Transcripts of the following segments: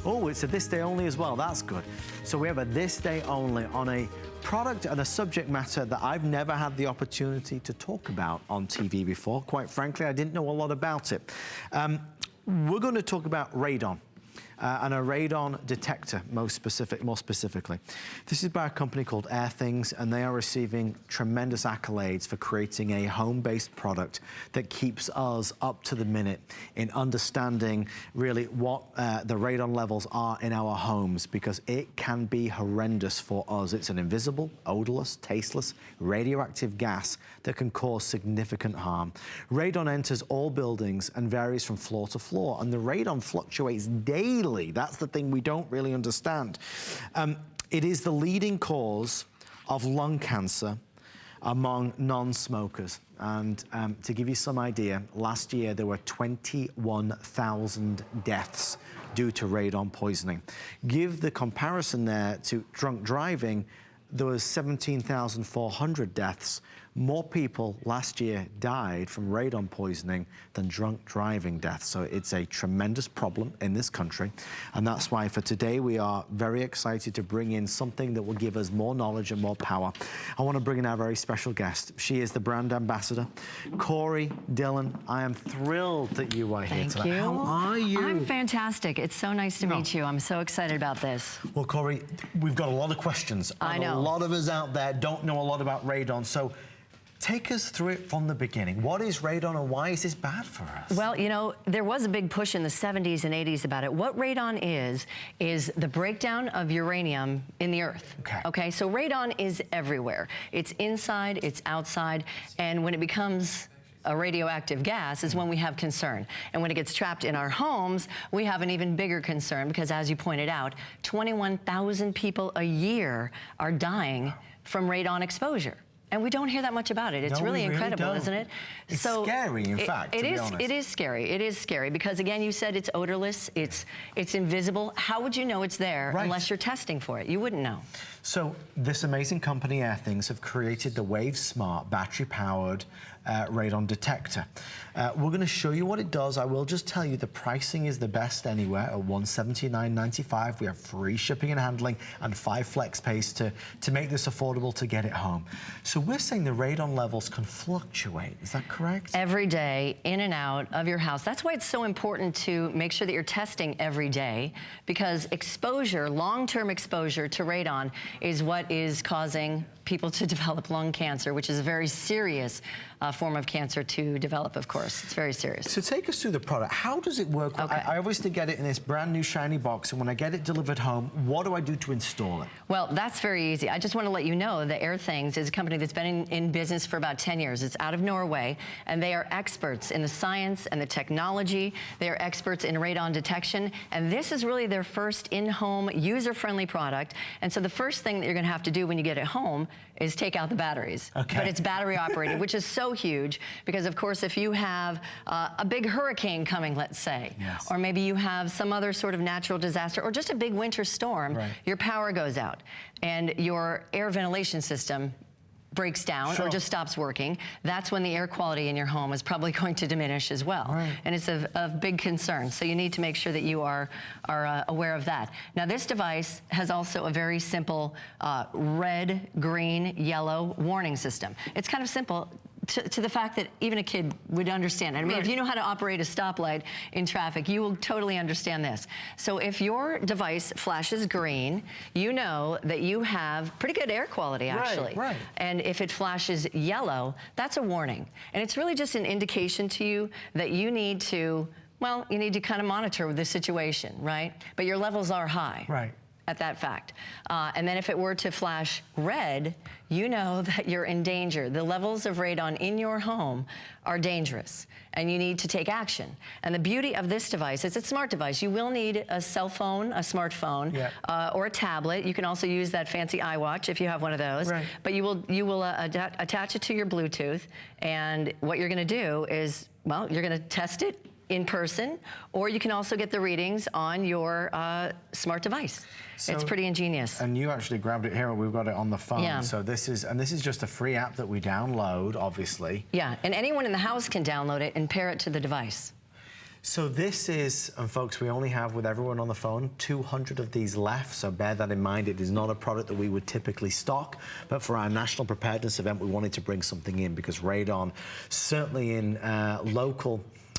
Oh, it's a this day only as well. That's good. So we have a this day only on a product and a subject matter that I've never had the opportunity to talk about on TV before. Quite frankly, I didn't know a lot about it. We're going to talk about radon. And a radon detector, more specifically. This is by a company called Airthings, and they are receiving tremendous accolades for creating a home-based product that keeps us up to the minute in understanding really what the radon levels are in our homes, because it can be horrendous for us. It's an invisible, odorless, tasteless, radioactive gas that can cause significant harm. Radon enters all buildings and varies from floor to floor, and the radon fluctuates daily. That's the thing we don't really understand. It is the leading cause of lung cancer among non-smokers. And to give you some idea, last year there were 21,000 deaths due to radon poisoning. Give the comparison there to drunk driving, there was 17,400 deaths. More people last year died from radon poisoning than drunk driving deaths. So it's a tremendous problem in this country. And that's why for today, we are very excited to bring in something that will give us more knowledge and more power. I want to bring in our very special guest. She is the brand ambassador, Corey Dillon. I am thrilled that you are here today. Thank you. How are you? I'm fantastic. It's so nice to meet you. I'm so excited about this. Well, Corey, we've got a lot of questions. I know. A lot of us out there don't know a lot about radon. So take us through it from the beginning. What is radon and why is this bad for us? Well, you know, there was a big push in the 70s and 80s about it. What radon is the breakdown of uranium in the earth. Okay, so radon is everywhere. It's inside, it's outside, and when it becomes a radioactive gas is when we have concern. And when it gets trapped in our homes, we have an even bigger concern because, as you pointed out, 21,000 people a year are dying from radon exposure. And we don't hear that much about it. It's really incredible, isn't it? It's scary, in fact, to be honest. It is scary. It is scary because, again, you said it's odorless, it's invisible. How would you know it's there unless you're testing for it? You wouldn't know. So this amazing company, Airthings, have created the Wave Smart battery-powered radon detector. We're going to show you what it does. I will just tell you the pricing is the best anywhere at $179.95. We have free shipping and handling and 5 flex pays to make this affordable to get it home. So we're saying the radon levels can fluctuate. Is that correct? Every day, in and out of your house. That's why it's so important to make sure that you're testing every day, because exposure, long-term exposure to radon is what is causing people to develop lung cancer, which is a very serious form of cancer to develop, of course. It's very serious. So take us through the product. How does it work? Okay. I obviously get it in this brand new shiny box, and when I get it delivered home, what do I do to install it? Well, that's very easy. I just want to let you know that Airthings is a company that's been in business for about 10 years. It's out of Norway, and they are experts in the science and the technology. They are experts in radon detection, and this is really their first in-home, user-friendly product. And so the first thing that you're going to have to do when you get it home is take out the batteries. Okay. But it's battery operated, which is so huge because, of course, if you have a big hurricane coming, let's say, or maybe you have some other sort of natural disaster or just a big winter storm, your power goes out and your air ventilation system breaks down or just stops working, that's when the air quality in your home is probably going to diminish as well. And it's of big concern. So you need to make sure that you are aware of that. Now, this device has also a very simple red, green, yellow warning system. It's kind of simple to the fact that even a kid would understand it. I mean, if you know how to operate a stoplight in traffic, you will totally understand this. So if your device flashes green, you know that you have pretty good air quality, actually. And if it flashes yellow, that's a warning. And it's really just an indication to you that you need to, well, you need to kind of monitor the situation, right? But your levels are high. At that fact. And then if it were to flash red, you know that you're in danger. The levels of radon in your home are dangerous, and you need to take action. And the beauty of this device is it's a smart device. You will need a cell phone, a smartphone, or a tablet. You can also use that fancy iWatch if you have one of those. But you will attach it to your Bluetooth, and what you're gonna do is, well, you're gonna test it in person, or you can also get the readings on your smart device. So, it's pretty ingenious. And you actually grabbed it here, and we've got it on the phone. So this is just a free app that we download, obviously. And anyone in the house can download it and pair it to the device. So this is, and folks, we only have, with everyone on the phone, 200 of these left, so bear that in mind. It is not a product that we would typically stock, but for our national preparedness event, we wanted to bring something in because radon, certainly in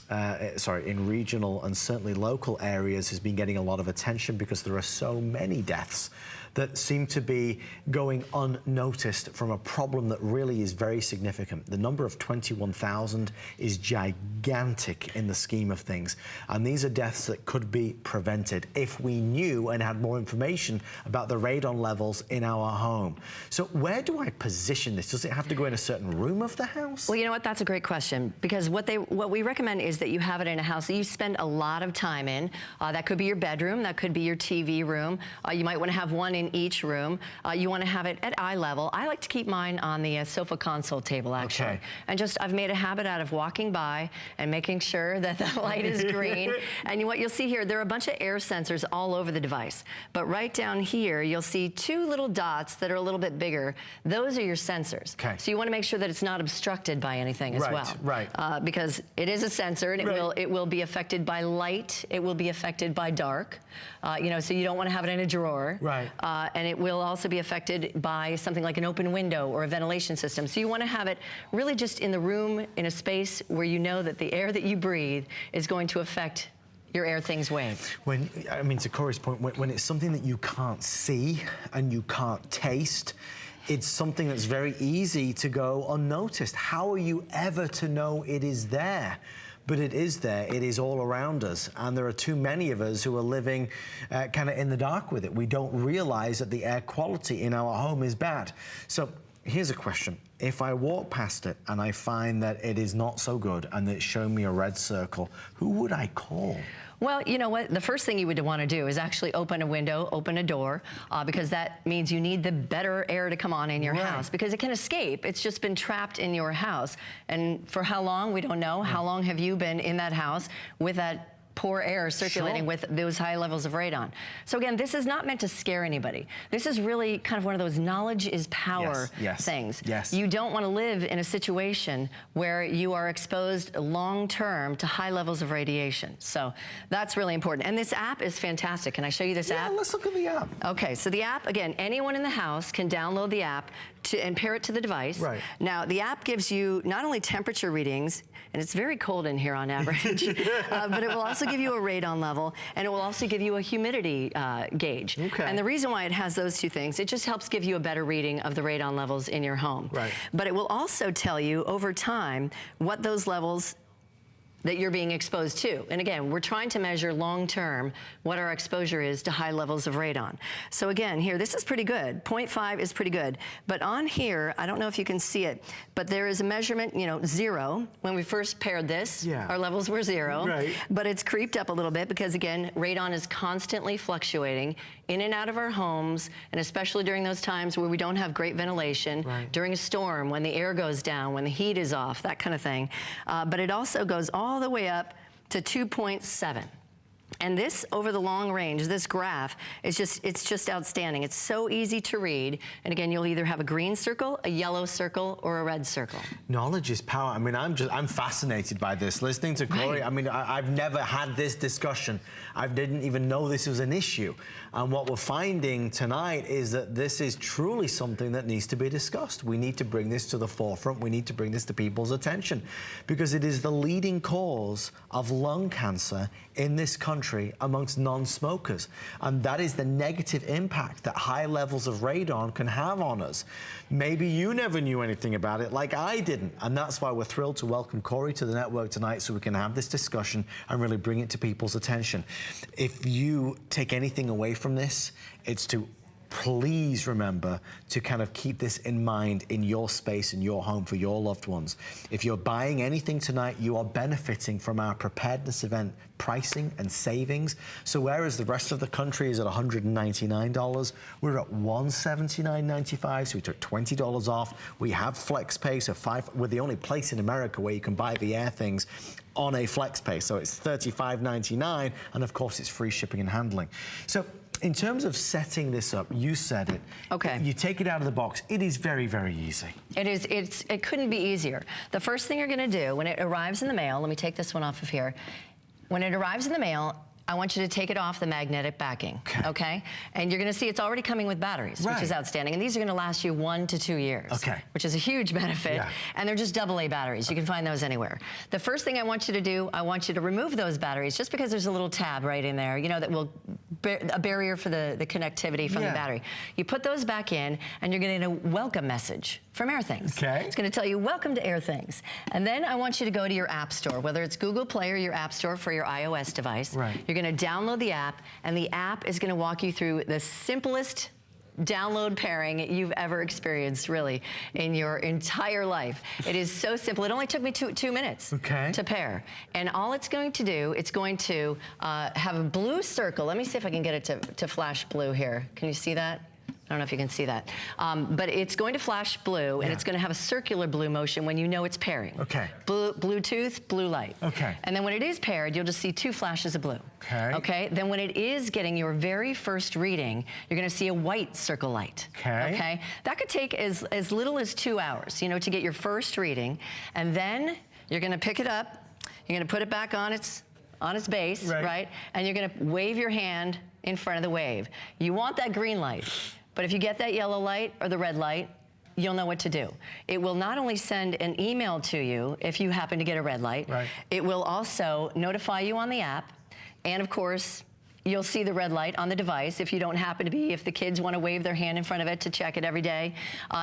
in regional and certainly local areas, has been getting a lot of attention because there are so many deaths that seem to be going unnoticed from a problem that really is very significant. The number of 21,000 is gigantic in the scheme of things. And these are deaths that could be prevented if we knew and had more information about the radon levels in our home. So where do I position this? Does it have to go in a certain room of the house? Well, you know what, that's a great question, because what we recommend is that you have it in a house that you spend a lot of time in. That could be your bedroom, that could be your TV room. You might want to have one in each room. You want to have it at eye level. I like to keep mine on the sofa console table, actually. Okay. And I've made a habit out of walking by and making sure that the light is green. And what you'll see here, there are a bunch of air sensors all over the device. But right down here, you'll see two little dots that are a little bit bigger. Those are your sensors. Okay. So you want to make sure that it's not obstructed by anything as well. Right. Because it is a sensor, and it will be affected by light. It will be affected by dark. So you don't want to have it in a drawer. Right. And it will also be affected by something like an open window or a ventilation system. So you want to have it really just in the room, in a space where you know that the air that you breathe is going to affect your Airthings wave. To Corey's point, when it's something that you can't see and you can't taste, it's something that's very easy to go unnoticed. How are you ever to know it is there? But it is there, it is all around us, and there are too many of us who are living kind of in the dark with it. We don't realize that the air quality in our home is bad. So here's a question. If I walk past it and I find that it is not so good and it's showing me a red circle, who would I call? Well, you know what? The first thing you would want to do is actually open a window, open a door, because that means you need the better air to come on in your house, because it can escape. It's just been trapped in your house. And for how long, we don't know. How long have you been in that house with that poor air circulating with those high levels of radon? So again, this is not meant to scare anybody. This is really kind of one of those knowledge is power things. Yes. You don't want to live in a situation where you are exposed long-term to high levels of radiation. So that's really important. And this app is fantastic. Can I show you this app? Yeah, let's look at the app. Okay, so the app, again, anyone in the house can download the app and pair it to the device. Right. Now, the app gives you not only temperature readings, and it's very cold in here on average, but it will also give you a radon level, and it will also give you a humidity gauge. Okay. And the reason why it has those two things, it just helps give you a better reading of the radon levels in your home. Right. But it will also tell you over time what those levels that you're being exposed to. And again, we're trying to measure long-term what our exposure is to high levels of radon. So again, here, this is pretty good. 0.5 is pretty good. But on here, I don't know if you can see it, but there is a measurement, 0. When we first paired this, our levels were 0. Right. But it's creeped up a little bit because, again, radon is constantly fluctuating in and out of our homes, and especially during those times where we don't have great ventilation, during a storm, when the air goes down, when the heat is off, that kind of thing. But it also goes all the way up to 2.7. And this, over the long range, this graph, it's just outstanding. It's so easy to read. And again, you'll either have a green circle, a yellow circle, or a red circle. Knowledge is power. I'm fascinated by this. Listening to Corey, I've never had this discussion. I didn't even know this was an issue. And what we're finding tonight is that this is truly something that needs to be discussed. We need to bring this to the forefront. We need to bring this to people's attention, because it is the leading cause of lung cancer in this country amongst non-smokers. And that is the negative impact that high levels of radon can have on us. Maybe you never knew anything about it like I didn't. And that's why we're thrilled to welcome Corey to the network tonight, so we can have this discussion and really bring it to people's attention. If you take anything away from this, it's to please remember to kind of keep this in mind in your space, in your home, for your loved ones. If you're buying anything tonight, you are benefiting from our preparedness event pricing and savings. So whereas the rest of the country is at $199, we're at $179.95, so we took $20 off. We have flex pay, so we're the only place in America where you can buy the Airthings on a flex pay, so it's $35.99, and of course it's free shipping and handling. So in terms of setting this up, you said it. Okay. You take it out of the box. It is very, very easy. It is. It couldn't be easier. The first thing you're going to do when it arrives in the mail, let me take this one off of here. When it arrives in the mail, I want you to take it off the magnetic backing, okay? And you're gonna see it's already coming with batteries, which is outstanding. And these are gonna last you 1 to 2 years, which is a huge benefit. And they're just AA batteries. You can find those anywhere. The first thing I want you to do, I want you to remove those batteries just because there's a little tab right in there, you know, that will, a barrier for the connectivity from the battery. You put those back in and you're gonna get a welcome message from Airthings. It's gonna tell you, welcome to Airthings. And then I want you to go to your app store, whether it's Google Play or your app store for your iOS device. You're gonna download the app, and the app is gonna walk you through the simplest download pairing you've ever experienced, really, in your entire life. It is so simple. It only took me two minutes to pair. And all it's going to do, it's going to have a blue circle. Let me see if I can get it to flash blue here. Can you see that? I don't know if you can see that. But it's going to flash blue, and it's going to have a circular blue motion when you know it's pairing. Bluetooth, blue light. And then when it is paired, you'll just see 2 flashes of blue. Then when it is getting your very first reading, you're going to see a white circle light. That could take as little as 2 hours, you know, to get your first reading. And then you're going to pick it up. You're going to put it back on its base, right? And you're going to wave your hand in front of the wave. You want that green light. But if you get that yellow light or the red light, you'll know what to do. It will not only send an email to you if you happen to get a red light, it will also notify you on the app, and of course, you'll see the red light on the device if you don't happen to be, if the kids want to wave their hand in front of it to check it every day.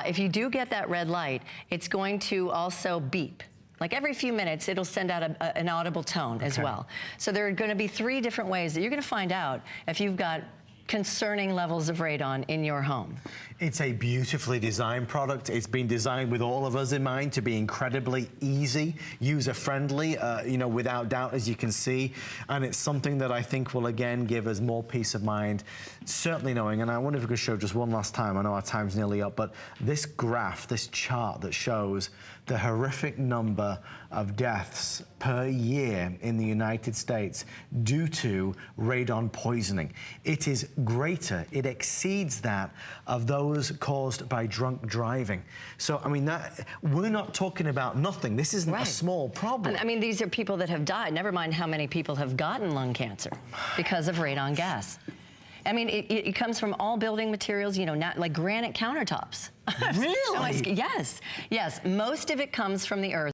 If you do get that red light, it's going to also beep. Like every few minutes, it'll send out an audible tone as well. So there are going to be 3 different ways that you're going to find out if you've got concerning levels of radon in your home. It's a beautifully designed product. It's been designed with all of us in mind to be incredibly easy, user-friendly, you know, without doubt, as you can see. And it's something that I think will, again, give us more peace of mind, certainly knowing, and I wonder if we could show just one last time, I know our time's nearly up, but this graph, this chart that shows the horrific number of deaths per year in the United States due to radon poisoning. It is greater, it exceeds that of those caused by drunk driving. So, I mean, we're not talking about nothing. This isn't a small problem. I mean, these are people that have died, never mind how many people have gotten lung cancer because of radon gas. I mean, it comes from all building materials, you know, not like granite countertops. Really? Yes, yes. Most of it comes from the earth.